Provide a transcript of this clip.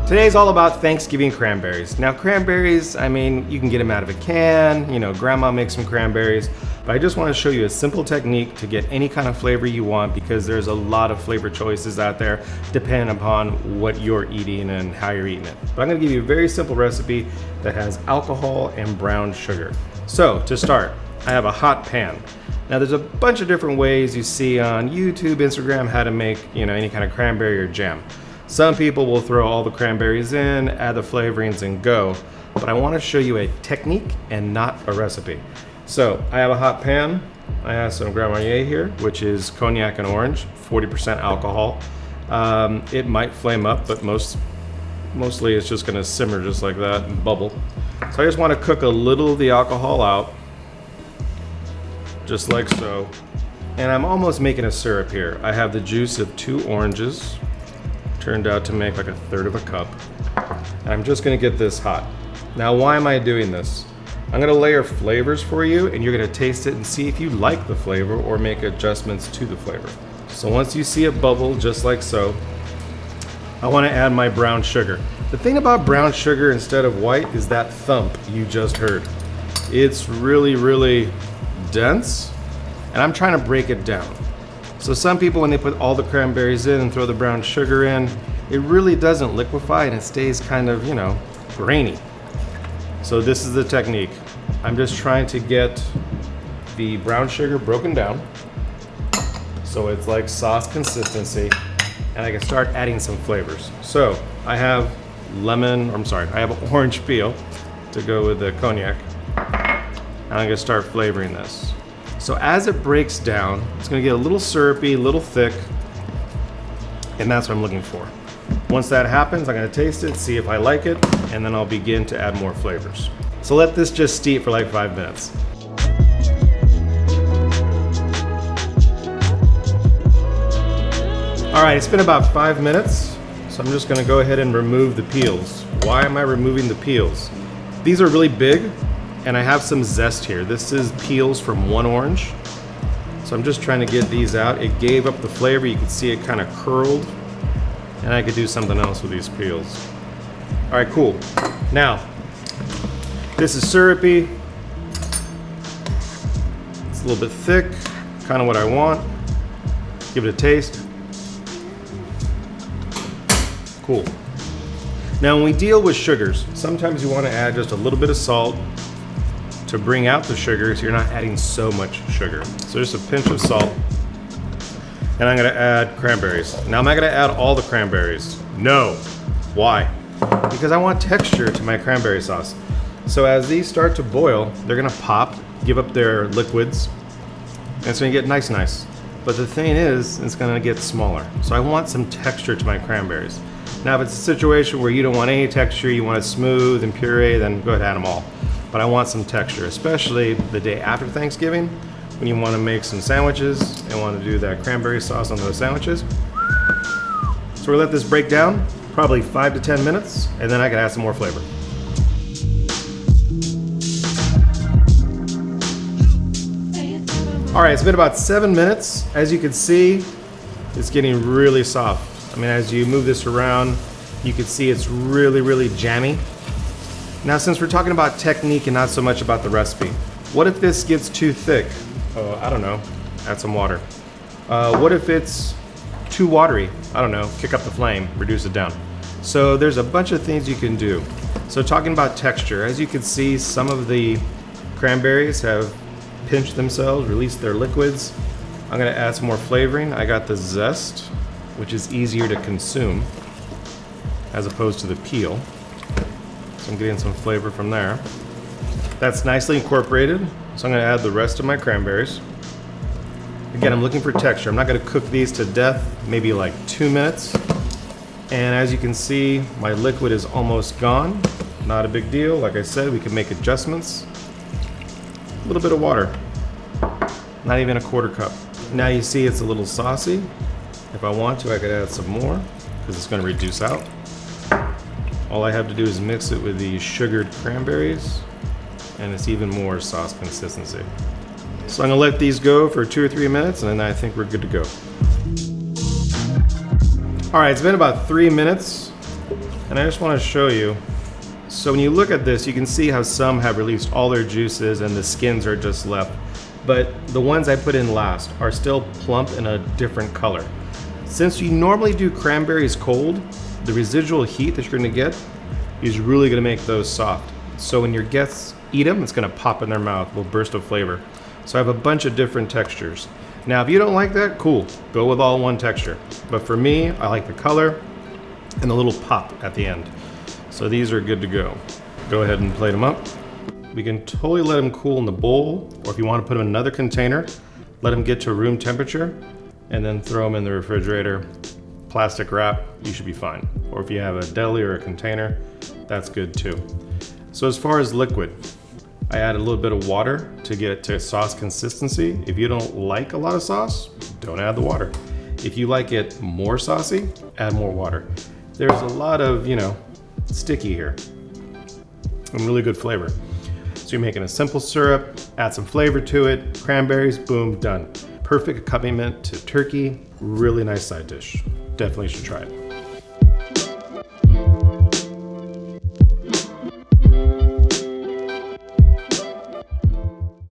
Today's all about Thanksgiving cranberries. Now cranberries, I mean, you can get them out of a can, you know, grandma makes some cranberries, but I just want to show you a simple technique to get any kind of flavor you want because there's a lot of flavor choices out there depending upon what you're eating and how you're eating it. But I'm going to give you a very simple recipe that has alcohol and brown sugar. So to start, I have a hot pan. Now there's a bunch of different ways you see on YouTube, Instagram, how to make, you know, any kind of cranberry or jam. Some people will throw all the cranberries in, add the flavorings and go, but I want to show you a technique and not a recipe. So I have a hot pan. I have some Grand Marnier here, which is cognac and orange, 40% alcohol. It might flame up, but mostly it's just going to simmer just like that and bubble. So I just want to cook a little of the alcohol out, just like so. And I'm almost making a syrup here. I have the juice of 2 oranges. Turned out to make like 1/3 of a cup. And I'm just gonna get this hot. Now, why am I doing this? I'm gonna layer flavors for you and you're gonna taste it and see if you like the flavor or make adjustments to the flavor. So once you see it bubble, just like so, I wanna add my brown sugar. The thing about brown sugar instead of white is that thump you just heard. It's really, really dense, and I'm trying to break it down. So some people, when they put all the cranberries in and throw the brown sugar in, it really doesn't liquefy and it stays kind of, you know, grainy. So this is the technique. I'm just trying to get the brown sugar broken down so it's like sauce consistency, and I can start adding some flavors. So I have I have orange peel to go with the cognac, and I'm gonna start flavoring this. So as it breaks down, it's gonna get a little syrupy, a little thick, and that's what I'm looking for. Once that happens, I'm gonna taste it, see if I like it, and then I'll begin to add more flavors. So let this just steep for like 5 minutes. All right, it's been about 5 minutes, so I'm just gonna go ahead and remove the peels. Why am I removing the peels? These are really big, and I have some zest here. This is peels from 1 orange. So I'm just trying to get these out. It gave up the flavor. You can see it kind of curled, and I could do something else with these peels. All right, cool. Now, this is syrupy. It's a little bit thick, kind of what I want. Give it a taste. Cool. Now, when we deal with sugars, sometimes you want to add just a little bit of salt to bring out the sugar so you're not adding so much sugar. So just a pinch of salt. And I'm gonna add cranberries. Now, am I gonna add all the cranberries? No. Why? Because I want texture to my cranberry sauce. So as these start to boil, they're gonna pop, give up their liquids, and it's gonna get nice. But the thing is, it's gonna get smaller. So I want some texture to my cranberries. Now, if it's a situation where you don't want any texture, you want it smooth and puree, then go ahead and add them all. But I want some texture, especially the day after Thanksgiving, when you want to make some sandwiches and want to do that cranberry sauce on those sandwiches. So we'll let this break down, probably 5 to 10 minutes, and then I can add some more flavor. All right, it's been about 7 minutes. As you can see, it's getting really soft. I mean, as you move this around, you can see it's really, really jammy. Now, since we're talking about technique and not so much about the recipe, what if this gets too thick? Oh, I don't know, add some water. What if it's too watery? I don't know, kick up the flame, reduce it down. So there's a bunch of things you can do. So talking about texture, as you can see, some of the cranberries have pinched themselves, released their liquids. I'm gonna add some more flavoring. I got the zest, which is easier to consume as opposed to the peel. So I'm getting some flavor from there. That's nicely incorporated. So I'm gonna add the rest of my cranberries. Again, I'm looking for texture. I'm not gonna cook these to death, maybe like 2 minutes. And as you can see, my liquid is almost gone. Not a big deal. Like I said, we can make adjustments. A little bit of water. Not even a 1/4 cup. Now you see it's a little saucy. If I want to, I could add some more because it's gonna reduce out. All I have to do is mix it with the sugared cranberries, and it's even more sauce consistency. So I'm gonna let these go for 2 or 3 minutes, and then I think we're good to go. All right, it's been about 3 minutes, and I just want to show you. So when you look at this, you can see how some have released all their juices and the skins are just left. But the ones I put in last are still plump in a different color. Since you normally do cranberries cold, the residual heat that you're gonna get is really gonna make those soft. So when your guests eat them, it's gonna pop in their mouth, a little burst of flavor. So I have a bunch of different textures. Now, if you don't like that, cool, go with all one texture. But for me, I like the color and the little pop at the end. So these are good to go. Go ahead and plate them up. We can totally let them cool in the bowl, or if you want to put them in another container, let them get to room temperature, and then throw them in the refrigerator. Plastic wrap, you should be fine. Or if you have a deli or a container, that's good too. So as far as liquid, I add a little bit of water to get it to sauce consistency. If you don't like a lot of sauce, don't add the water. If you like it more saucy, add more water. There's a lot of, sticky here and really good flavor. So you're making a simple syrup, add some flavor to it, cranberries, boom, done. Perfect accompaniment to turkey, really nice side dish. Definitely should try it.